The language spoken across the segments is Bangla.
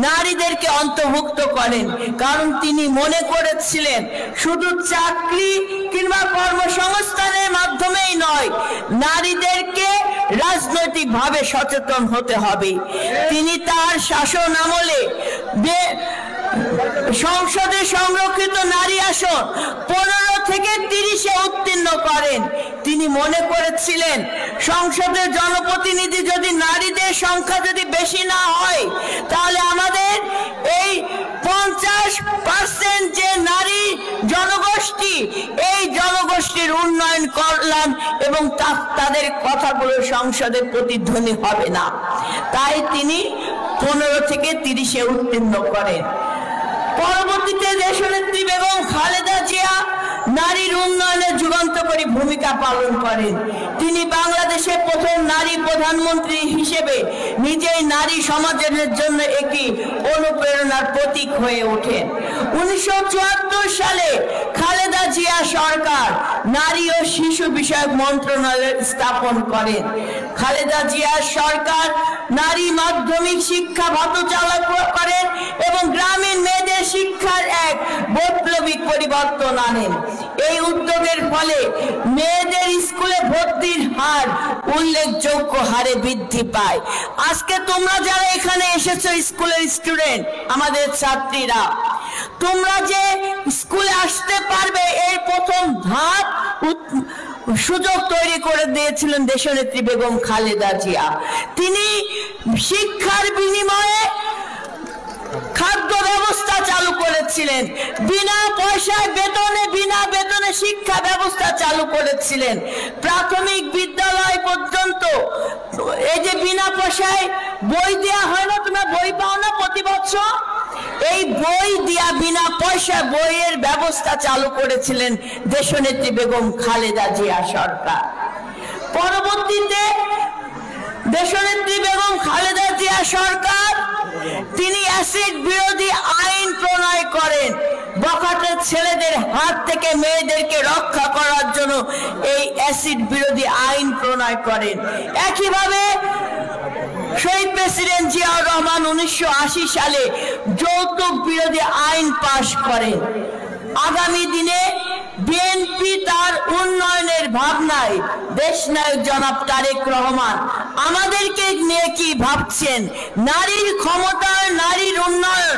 নারীদেরকে অন্তর্ভুক্ত করেন, কারণ তিনি মনে করেছিলেন শুধু চাকরি কিংবা কর্মসংস্থানের মাধ্যমেই নয়, নারীদেরকে রাজনৈতিকভাবে সচেতন হতে হবে। তিনি তার শাসন আমলে সংসদে সংরক্ষিত নারী আসন 15 থেকে 30-এ উত্তীর্ণ করেন। তিনি মনে করেছিলেন সংসদের জনপ্রতিনিধি যদি নারীদের সংখ্যা যদি বেশি না হয়, তাহলে আমাদের এই 50% যে নারী জনগোষ্ঠী, এই জনগোষ্ঠীর উন্নয়ন কল্যাণ এবং তাদের কথাগুলো সংসদে প্রতিধ্বনি হবে না। তাই তিনি 15 থেকে 30-এ উত্তীর্ণ করেন। পরবর্তীতে দেশনেত্রী বেগম খালেদা জিয়া নারীর উন্নয়নে যুগান্তকারী ভূমিকা পালন করেন। তিনি বাংলাদেশের প্রথম নারী প্রধানমন্ত্রী হিসেবে নিজেই নারী সমাজের জন্য একটি অনুপ্রেরণার প্রতীক হয়ে ওঠেন। 1974 সালে খালেদা জিয়া সরকার নারী ও শিশু বিষয়ক মন্ত্রণালয় স্থাপন করেন। খালেদা জিয়া সরকার নারী মাধ্যমিক শিক্ষা ভাতা চালু করেন এবং গ্রামীণ মেয়েদের শিক্ষার এক বৈপ্লবিক পরিবর্তন আনেন। এই উদ্যোগের ফলে মেয়েদের স্কুলে ভর্তির হার উল্লেখযোগ্য হারে বৃদ্ধি পায়। আজকে তোমরা যারা এখানে এসেছো, স্কুলের স্টুডেন্ট, আমাদের ছাত্রীরা, তোমরা যে স্কুলে আসতে পারবে, এর প্রথম ধাপ সুযোগ তৈরি করে দিয়েছিলেন দেশনেত্রী বেগম খালেদা জিয়া। তিনি শিক্ষার বিনিময়ে খাদ্য ব্যবস্থা চালু করেছিলেন, বিনা বেতনে শিক্ষা ব্যবস্থা চালু করেছিলেন। প্রাথমিক বিদ্যালয় পর্যন্ত এই যে বিনা পয়সায় বই দেওয়া হয় না, তোমরা বই পাও না প্রতি বছর, এই বই দিয়া বিনা পয়সা বইয়ের ব্যবস্থা চালু করেছিলেন দেশনেত্রী বেগম খালেদা জিয়া সরকার। পরবর্তীতে দেশনেত্রী বেগম খালেদা জিয়া সরকার তিনি অ্যাসিড বিরোধী আইন প্রণয়ন করেন। বখাটের ছেলেদের হাত থেকে মেয়েদেরকে রক্ষা করার জন্য এই অ্যাসিড বিরোধী আইন প্রণয়ন করেন। একইভাবে শহীদ প্রেসিডেন্ট জিয়াউর রহমান 1980 সালে যৌতুক বিরোধী আইন পাশ করেন। আগামী দিনে বিএনপি তার উন্নয়নের ভাবনায় দেশনায়ক জনাব তারেক রহমান আমাদেরকে নিয়ে কি ভাবছেন, নারীর ক্ষমতা, নারীর উন্নয়ন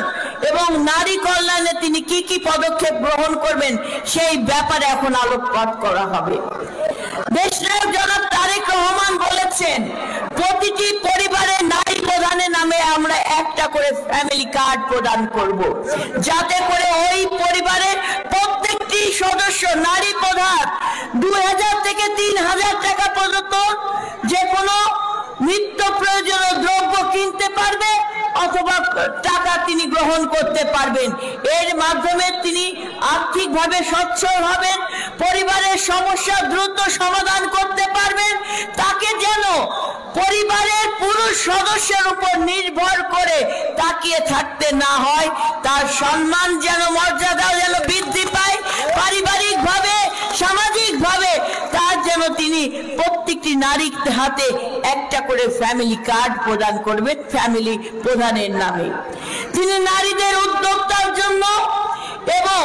এবং নারী কল্যাণে তিনি কি কি পদক্ষেপ গ্রহণ করবেন, সেই ব্যাপারে এখন আলোকপাত করা হবে। দেশনায়ক জনাব তারেক রহমান বলেছেন, প্রতিটি পরিবারে নারী প্রধানের নামে আমরা একটা করে ফ্যামিলি কার্ড প্রদান করব, যাতে করে ওই পরিবারের প্রত্যেকটি সদস্য নারী প্রধান 2000 থেকে 3000 টাকা পর্যন্ত যে কোনো নিত্য প্রয়োজনীয় দ্রব্য কিনতে পারবে অথবা টাকা তিনি গ্রহণ করতে পারবেন। এর মাধ্যমে তিনি আর্থিকভাবে সচ্ছল হবেন, পরিবারের সমস্যা দ্রুত সমাধান করতে পারবেন। তাকে যেন পরিবারের পুরুষ সদস্যের উপর নির্ভর করে তাকিয়ে থাকতে না হয়, তার সম্মান যেন, মর্যাদা যেন বৃদ্ধি পায়, পারিবারিকভাবে সামাজিকভাবে তার যেন তিনি প্রত্যেকটি নারীর হাতে একটা করে ফ্যামিলি কার্ড প্রদান করবেন ফ্যামিলি প্রধানের নামে। তিনি নারীদের উদ্যোক্তার জন্য এবং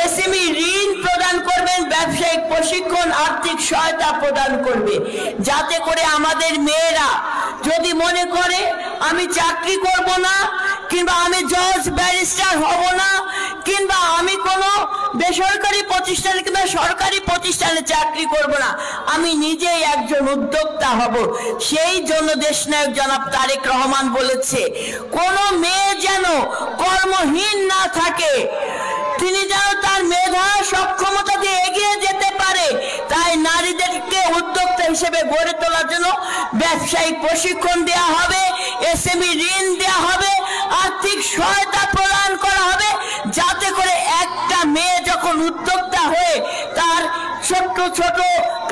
এসএমই ঋণ প্রদান করবেন, ব্যবসায়িক প্রশিক্ষণ, আর্থিক সহায়তা প্রদান করবে, যাতে করে আমাদের মেয়েরা যদি মনে করে আমি চাকরি করব না, কিংবা আমি জজ ব্যারিস্টার হব না, কিংবা আমি কোনো বেসরকারি প্রতিষ্ঠানে কিংবা সরকারি প্রতিষ্ঠানে চাকরি করব না, আমি নিজেই একজন উদ্যোক্তা হব, সেই জন্য দেশনায়ক জনাব তারেক রহমান বলেছে কোনো মেয়ে যেন কর্মহীন না থাকে, তিনি যেন তার মেধা সক্ষমতা দিয়ে এগিয়ে যেতে পারে। তাই নারীদেরকে উদ্যোক্তা হিসেবে গড়ে তোলার জন্য ব্যবসায়িক প্রশিক্ষণ দেওয়া হবে, এসএমই ঋণ দেওয়া হবে, আর্থিক সহায়তা প্রদান করা হবে, যাতে করে একটা মেয়ে যখন উদ্যোক্তা হয়ে তার ছোট ছোট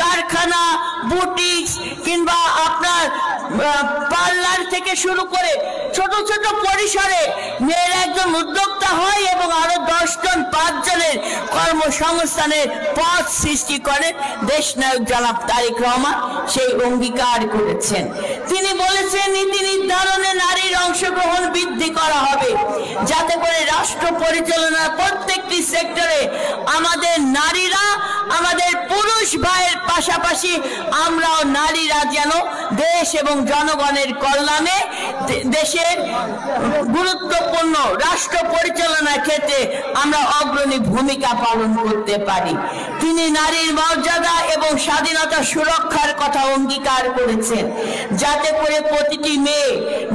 কারখানা, বুটিক কিংবা আপনার পার্লার থেকে শুরু করে ছোট ছোট পরিসরে মেয়েরা একজন উদ্যোক্তা হয় এবং আরো 10 জন 5 জনের কর্মসংস্থানের পথ সৃষ্টি করে দেশনায়ক জনাব তারেক রহমান সেই অঙ্গীকার করেছেন। তিনি বলেছেন নীতি নির্ধারণে নারীর অংশগ্রহণ বৃদ্ধি করা রাষ্ট্র পরিচালনার প্রত্যেকটি সেক্টরে আমাদের নারীরা, আমাদের পুরুষ ভাইয়ের পাশাপাশি আমরাও নারীরা যেন দেশ এবং জনগণের কল্যাণে দেশের গুরুত্বপূর্ণ রাষ্ট্র পরিচালনার ক্ষেত্রে আমরা অগ্রণী ভূমিকা পালন করতে পারি। তিনি নারীর মর্যাদা এবং স্বাধীনতা সুরক্ষার কথা অঙ্গীকার করেছেন, যাতে করে প্রতিটি মেয়ে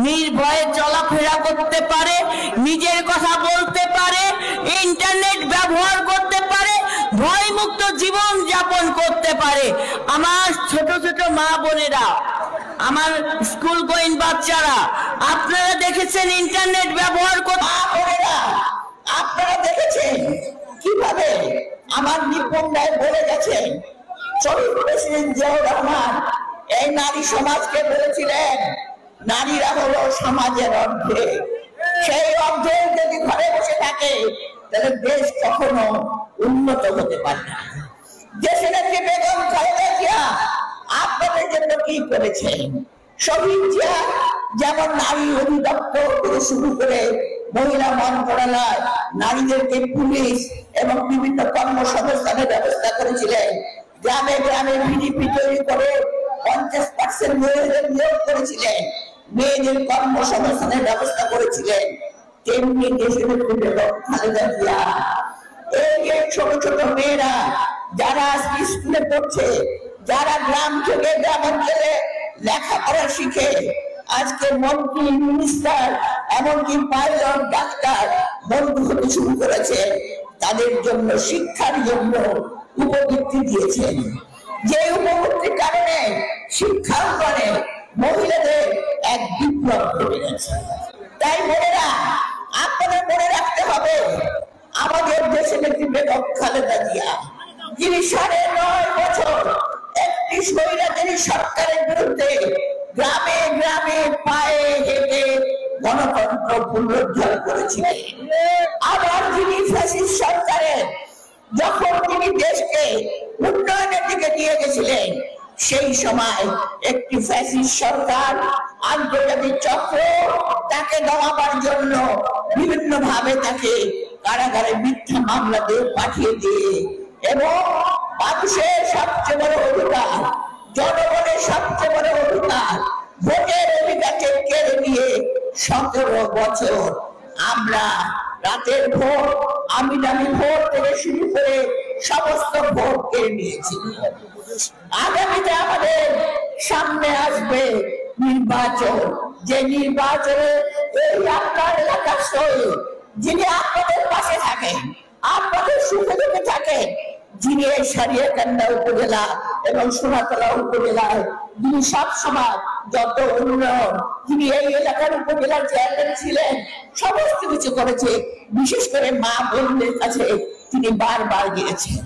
নির্ভয়ে চলাফেরা করতে পারে, নিজের কথা বলতে পারে, ইন্টারনেট ব্যবহার করতে পারে, ভয়মুক্ত জীবন যাপন করতে পারে। আমার ছোট ছোট মা বোনেরা, আমার স্কুল গোয়িং বাচ্চারা, আপনারা দেখেছেন ইন্টারনেট ব্যবহার করতে, আপনারা দেখেছেন কিভাবে আমার নিপুণ রায় বলে গেছেন, শহীদ প্রেসিডেন্ট জিয়াউর রহমান এই নারী সমাজকে বলেছিলেন নারীরা হলো সমাজের অর্ধেক। সেই অর্ধেক যদি ঘরে বসে থাকে তাহলে দেশ কখনো উন্নত হতে পারে না। দেশের একটি বেগম খালেদা জিয়া আপনাদের জন্য কি করেছেন? শহীদ জিয়া যেমন নারী অধিদপ্তর থেকে শুরু করে মহিলা মন্ত্রণালয়, নারীদেরকে পুলিশ এবং বিভিন্ন কর্মসংস্থানের ব্যবস্থা করেছিলেন, গ্রামে গ্রামে ভিডিপি তৈরি করে 50% মহিলাদের নিয়োগ করেছিলেন, মেয়েদের কর্মসংস্থানের ব্যবস্থা করেছিলেন। তেমনি দেশের বেগম খালেদা জিয়া এই যে ছোট ছোট মেয়েরা যারা আজকে স্কুলে পড়ছে, যারা গ্রাম থেকে গ্রামাঞ্চলে লেখাপড়া শিখে আজকে মন্ত্রী, মিনিস্টার, এমনকি পাইলট, ডাক্তার বন্ধু হতে শুরু করেছে, তাদের জন্য শিক্ষার জন্য উপবৃত্তি দিয়েছেন। যে উপবৃত্তির কারণে শিক্ষা উপরে মহিলাদের এক বিপ্লব ঘটে গেছে। তাই বোনেরা, আপনাদের মনে রাখতে হবে আমাদের দেশের একটি বেগম খালেদা জিয়া, যিনি 9.5 বছর একটি স্বৈরাচারী সরকারের বিরুদ্ধে গ্রামে গ্রামে পায়ে হেঁটে গণতন্ত্র পুনরুদ্ধার করেছিলেন। আবার যিনি ফ্যাসিস্ট সরকারের যখন তিনি দেশকে উন্নয়নের দিকে নিয়ে গেছিলেন, সেই সময় একটি ফ্যাসিস্ট সরকার আন্তর্জাতিক চক্র তাকে দমাবার জন্য বিভিন্ন ভাবে তাকে কারাগারে মিথ্যা মামলা দিয়ে পাঠিয়ে দিয়ে এবং মানুষের সবচেয়ে বড় অধিকার, জনগণের সবচেয়ে বড় অধিকার, ভোটের অধিকারকে কেড়ে নিয়ে 17 বছর আমরা রাতের ভোট, আমি দামি ভোট থেকে শুরু করে সমস্ত ভোট কেড়ে নিয়েছি। আগামীতে আমাদের সামনে আসবে নির্বাচন, যে নির্বাচনে এই আপনার এলাকার শহীদ, যিনি আপনাদের পাশে থাকেন, আপনাদের সুখে দুঃখে থাকেন, যিনি এই সারিয়াকান্দা উপজেলা এবং সোনাতলা উপজেলায় যিনি সবসময় যত উন্নয়ন, যিনি এই এলাকার উপজেলার চেয়ারম্যান ছিলেন, সমস্ত কিছু করেছে, বিশেষ করে মা বোনদের কাছে তিনি বারবার গিয়েছেন।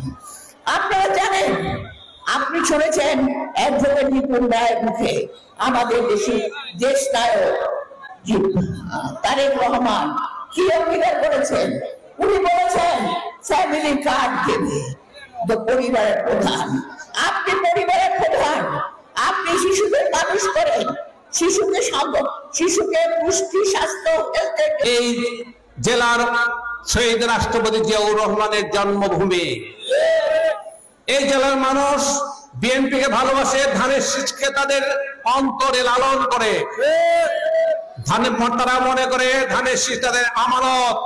আপনারা জানেন, আপনি শুনেছেন অ্যাডভোকেট নিপুণ রায়ের মুখে আমাদের দেশ নায়ক তারেক রহমান কি অঙ্গীকার করেছেন। উনি বলেছেন ফ্যামিলি কার্ড দেবে পরিবারের প্রধান। আপনি পরিবারের প্রধান, আপনি শিশুদের মানুষ করেন, শিশুকে পুষ্টি, স্বাস্থ্য, এই জেলার শহীদ রাষ্ট্রপতি জিয়াউর রহমানের জন্মভূমি। এই জেলার মানুষ বিএনপিকে ভালোবাসে, ধানের শীষকে তাদের অন্তরে লালন করে। তারা মনে করে ধানের শীষ তাদের আমানত।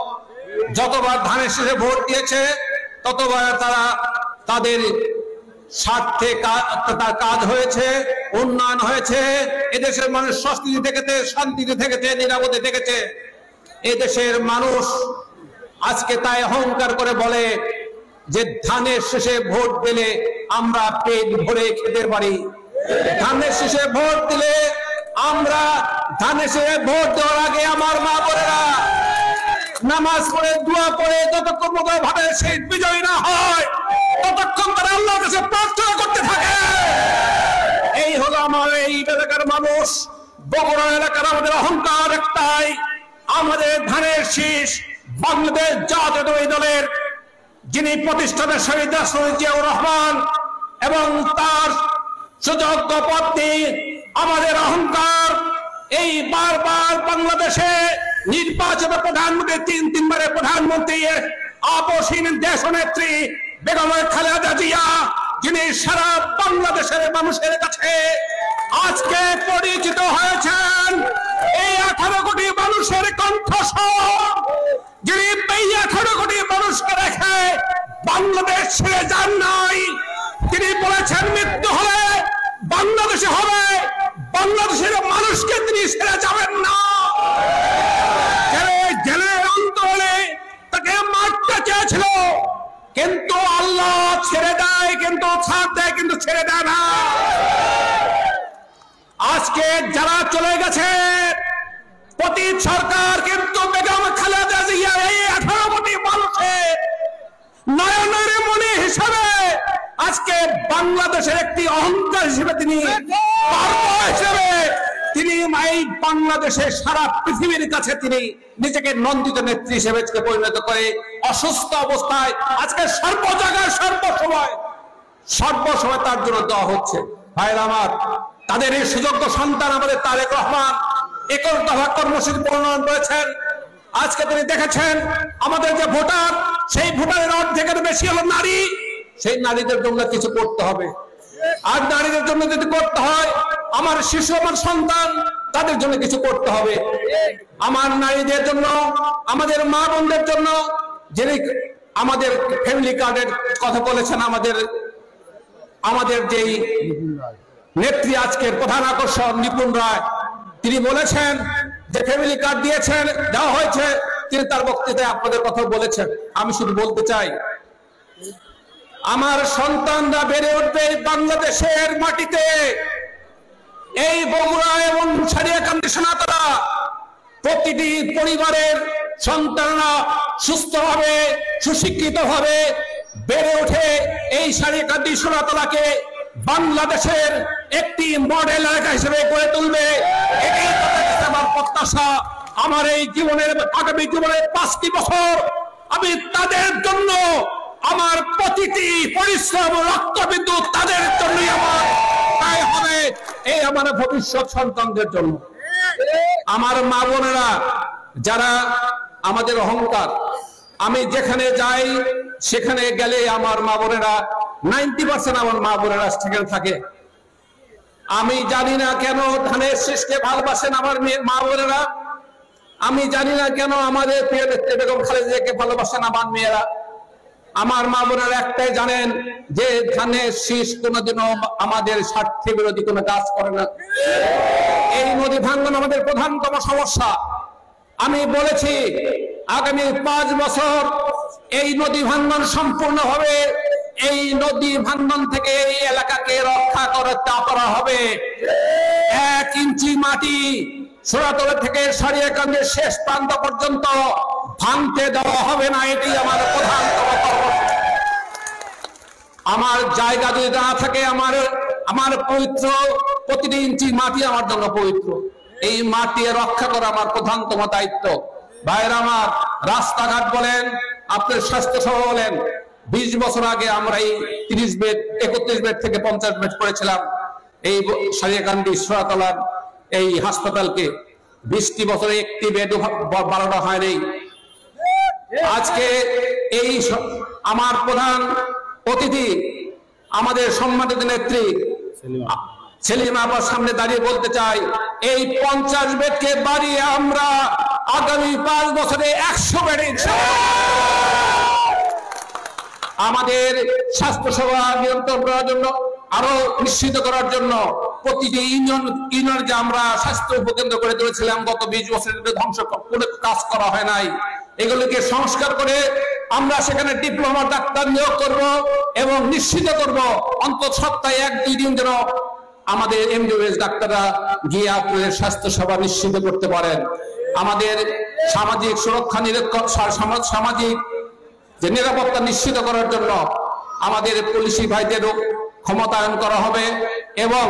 যতবার ধানের শীষে ভোট দিয়েছে ততবার তারা তাদের স্বার্থে কাজ হয়েছে, উন্নয়ন হয়েছে, এদেশের মানুষ সংস্কৃতি থেকেছে, শান্তিতে থেকেছে, নিরাপদে থেকেছে। এদেশের মানুষ আজকে তাই অহংকার করে বলে যে ধানের শেষে ভোট দিলে আমরা পেট ভরে খেতে পারি। ধানের শেষে ভোট দিলে আমরা, ধানের শেষে ভোট দেওয়ার আগে আমার মা বোনেরা নামাজ পড়ে, দোয়া পড়ে, যতক্ষণ ভাবে সেই বিজয় না হয় ততক্ষণ তারা আল্লাহর কাছে প্রার্থনা করতে থাকে। এই হলো আমার এই এলাকার মানুষ। বগুড়া এলাকার আমাদের অহংকার একটাই, আমাদের ধানের শীষ বাংলাদেশ জাতীয়তাবাদী দলের যিনি প্রতিষ্ঠাতা শহীদ রাষ্ট্রপতি জিয়াউর রহমান এবং তার সুযোগ্য পত্নী, আমাদের অহংকার এই বারবার বাংলাদেশে নির্বাচিত প্রধানমন্ত্রী তিনবারের প্রধানমন্ত্রী আপসহীন দেশনেত্রী বেগম খালেদা জিয়া, যিনি সারা বাংলাদেশের মানুষের কাছে আজকে পরিচিত হয়েছেন এই 18 কোটি মানুষের কণ্ঠস্বর, যিনি এই 18 কোটি মানুষকে রেখে বাংলাদেশ ছেড়ে যান নাই। তিনি বলেছেন মৃত্যু হলে বাংলাদেশে হবে, বাংলাদেশের মানুষকে তিনি ছেড়ে যাবেন না। জেলের আন্দোলনে তাকে মারতে চেয়েছিল, কিন্তু আল্লাহ ছেড়ে দেয়, কিন্তু ছাড় দেয়, কিন্তু ছেড়ে দেয় না। আজকে যারা চলে গেছে পতিত সরকার, কিন্তু বেগম খালেদা জিয়া এই 18 কোটি মানুষের নয়নের মণি হিসেবে আজকে বাংলাদেশের একটি অহংকার হিসেবে তিনি এই বাংলাদেশের সারা পৃথিবীর কাছে তিনি নিজেকে নন্দিত নেত্রী হিসেবে পরিণত করে অসুস্থ অবস্থায় আজকে সর্ব জায়গায় সর্বসময় তার জন্য দেওয়া হচ্ছে। ভাইরা আমার, তাদের এই সুযোগ্য সন্তান আমাদের তারেক রহমান 21 দফা কর্মসূচি প্রণয়ন করেছেন। আজকে তিনি দেখেছেন আমাদের যে ভোটার, সেই ভোটারের অর্ধেকের বেশি হলো নারী। সেই নারীদের জন্য কিছু করতে হবে। আর নারীদের জন্য যদি করতে হয়, আমার শিশু, আমার সন্তান, তাদের জন্য কিছু করতে হবে। আমার নারীদের জন্য, আমাদের মা বোনদের জন্য, যিনি আমাদের ফ্যামিলি কার্ডের কথা বলেছেন, আমাদের যেই নেত্রী আজকের প্রধান আকর্ষণ নিপুণ রায়, তিনি বলেছেন যে ফ্যামিলি কার্ড দিয়েছেন, দেওয়া হয়েছে। তিনি তার বক্তৃতায় আপনাদের কথা বলেছেন। আমি শুধু বলতে চাই, আমার সন্তানরা বেড়ে উঠবে বাংলাদেশের মাটিতে, এই বগুড়া এবং সারিয়াকান্দি সোনাতলা। প্রতিটি পরিবারের সন্তানরা সুস্থভাবে, সুশিক্ষিতভাবে বেড়ে ওঠে এই সারিয়াকান্দি সোনাতলাকে বাংলাদেশের একটি মডেল এলাকা হিসেবে গড়ে তুলবে। এটাই আমার প্রত্যাশা। আমার এই জীবনের, আগামী জীবনের 5টি বছর আমি তাদের জন্য, আমার প্রতিটি পরিশ্রম, রক্তবিন্দু তাদের জন্যই আমার তাই হবে, এই আমার ভবিষ্যৎ সন্তানদের জন্য। আমার মা বোনেরা যারা আমাদের অহংকার, আমি যেখানে যাই সেখানে গেলে আমার মা বোনেরা 90% আমার মা বোনেরা সেখানে থাকে। আমি জানি না কেন ধানের শীষকে ভালোবাসেন আমার মা বোনেরা। আমি জানি না কেন আমাদের প্রিয় নেত্রী বেগম খালেদা জিয়াকে ভালোবাসেন আমার মেয়েরা। আমার মা বোনেরা একটাই জানেন যে ধানের শীষ কোনোদিনও আমাদের স্বার্থে বিরোধী কোনো কাজ করে না। এই নদী ভাঙ্গন আমাদের প্রধানতম সমস্যা। আমি বলেছি আগামী 5 বছর এই নদী ভাঙ্গন সম্পূর্ণ হবে। এই নদী ভাঙ্গন থেকে এই এলাকাকে রক্ষা করতে করা হবে। 1 ইঞ্চি মাটি সোনাতলা থেকে সারিয়াকান্দির শেষ প্রান্ত পর্যন্ত ভাঙতে দেওয়া হবে না। এটি আমার প্রধানতম কর্মসূচি। আমার জায়গা যদি না থাকে, আমার পবিত্র প্রতিটি ইঞ্চি মাটি আমার জন্য পবিত্র। এই মাটি রক্ষা করা আমার প্রধানতম দায়িত্ব। ভাইরা আমার, রাস্তাঘাট বলেন, আপনার স্বাস্থ্য সেবা বলেন, 20 বছর আগে আমরা এই 30 বেড 31 বেড থেকে 50 বেড করেছিলাম এই সারিয়াকান্দি সোনাতলার এই হাসপাতালকে। 20টি বছরে একটি বেড বাড়ানো হয়নি। আজকে এই আমার প্রধান অতিথি, আমাদের সম্মানিত নেত্রী সেলিমা আপার সামনে দাঁড়িয়ে বলতে চাই, এই 50 বেডকে বাড়িয়ে আমরা আগামী 5 বছরে 100 বেড আমাদের স্বাস্থ্য সেবা নিয়ন্ত্রণ করার জন্য, আরো নিশ্চিত করার জন্য প্রতিটি ইউনিয়ন যে আমরা স্বাস্থ্য উপকেন্দ্র করে তুলেছিলাম গত 20 বছরের ধ্বংস কোনো কাজ করা হয় নাই। এগুলোকে সংস্কার করে আমরা সেখানে ডিপ্লোমা ডাক্তার নিয়োগ করব এবং নিশ্চিত করব অন্তত সপ্তাহে 1-2 দিন যেন আমাদের এমবিবিএস ডাক্তাররা গিয়ে আপনাদের স্বাস্থ্য সেবা নিশ্চিত করতে পারেন। আমাদের সামাজিক সুরক্ষা সামাজিক যে নিরাপত্তা নিশ্চিত করার জন্য আমাদের পুলিশি ভাইদেরও ক্ষমতায়ন করা হবে এবং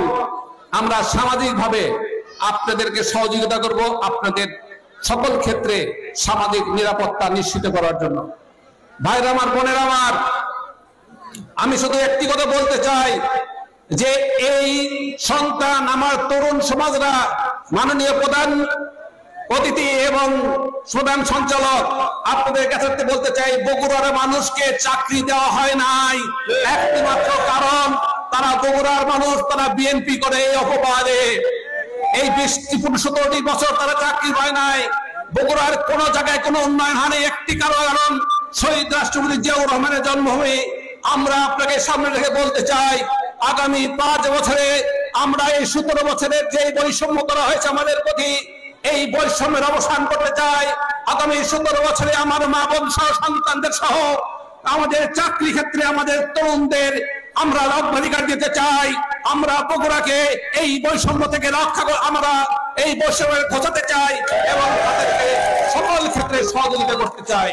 আমরা সামাজিকভাবে আপনাদেরকে সহযোগিতা করব আপনাদের সকল ক্ষেত্রে সামাজিক নিরাপত্তা নিশ্চিত করার জন্য। ভাইরা আমার, বোনেরা আমার, আমি শুধু একটি কথা বলতে চাই যে এই সন্তান, আমার তরুণ সমাজরা মাননীয় প্রধান অতিথি এবং প্রধান সঞ্চালক, আপনাদের কাছে বলতে চাই, বগুড়ার মানুষকে চাকরি দেওয়া হয় নাই একটি মাত্র কারণ, তারা বগুড়ার মানুষ, তারা বিএনপি করে এই অপবাদে। এই 17টি বছর তারা চাকরি পায় নাই। বগুড়ার কোন জায়গায় কোনো উন্নয়ন হয়নি একটি কারণ শহীদ রাষ্ট্রপতি জিয়াউর রহমানের জন্মভূমি। আমরা আপনাকে সামনে রেখে বলতে চাই, আগামী 5 বছরে আমরা এই 17 বছরের যে বৈষম্য করা হয়েছে আমাদের প্রতি, এই বৈষম্যের অবসান করতে চাই। আগামী 17 বছরে আমার মা বোন সহ সন্তানদের সহ আমাদের চাকরি ক্ষেত্রে আমাদের তরুণদের আমরা অগ্রাধিকার দিতে চাই। আমরা বগুড়াকে এই বৈষম্য থেকে রক্ষা করে আমরা এই বৈষম্যের ঘোচাতে চাই এবং তাদেরকে সকল ক্ষেত্রে সহযোগিতা করতে চাই।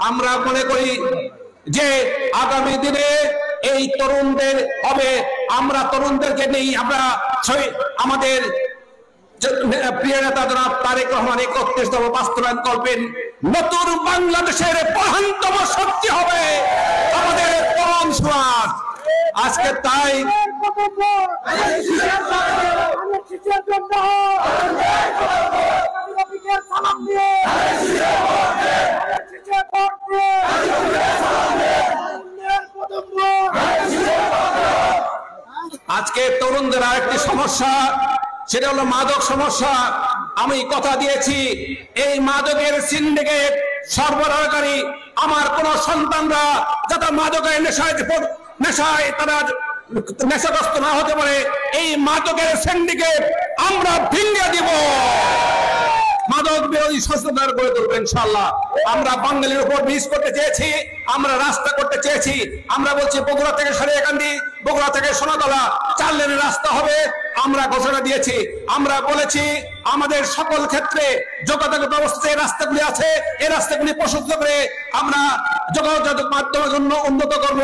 আমরা মনে করি যে আগামী দিনে এই তরুণদের হবে, আমরা তরুণদেরকে নেই, আমরা আমাদের প্রিয় নেতা জনাব তারেক রহমান 31তম বাস্তবায়ন করবেন। নতুন বাংলাদেশের প্রধানতম শক্তি হবে আমাদের তরুণ সমাজ। আজকে তাই আজকে তরুণদের আরেকটি সমস্যা, সেটা হলো মাদক সমস্যা। আমি কথা দিয়েছি, এই মাদকের সিন্ডিকেট সরবরাহকারী আমার কোন সন্তানরা যাতে মাদকের নেশায় তারা নেশাগ্রস্ত না হতে পারে, এই মাদকের সিন্ডিকেট আমরা ভেঙে দিব। মাদক বিরোধী সচেতনতা গড়ে তুলবো ইনশাআল্লাহ। আমরা বাঙালির উপর ব্রিজ করতে চেয়েছি, আমরা রাস্তা করতে চেয়েছি। আমরা বলছি বগুড়া থেকে সারিয়াকান্দি, বগুড়া থেকে সোনাতলা 4 লেনের রাস্তা হবে। আমরা ঘোষণা দিয়েছি, আমরা বলেছি আমাদের সকল ক্ষেত্রে যোগাযোগ ব্যবস্থা যে রাস্তাগুলি আছে এই রাস্তাগুলি প্রশস্ত করে আমরা যোগাযোগ মাধ্যমের জন্য উন্নত করব।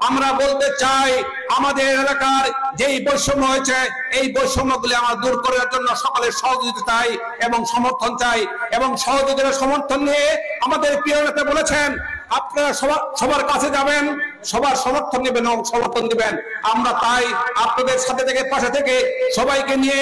আমরা বলতে চাই আমাদের এলাকার যেই বৈষম্য হয়েছে এই বৈষম্যগুলি আমরা দূর করার জন্য সকলের সহযোগিতা চাই এবং সমর্থন চাই, এবং সহযোগিতার সমর্থন নিয়ে আমাদের প্রিয় নেতা বলেছেন আপনারা সবার কাছে যাবেন, সবার সমর্থন নেবেন এবং সমর্থন দিবেন। আমরা তাই আপনাদের সাথে থেকে পাশে থেকে সবাইকে নিয়ে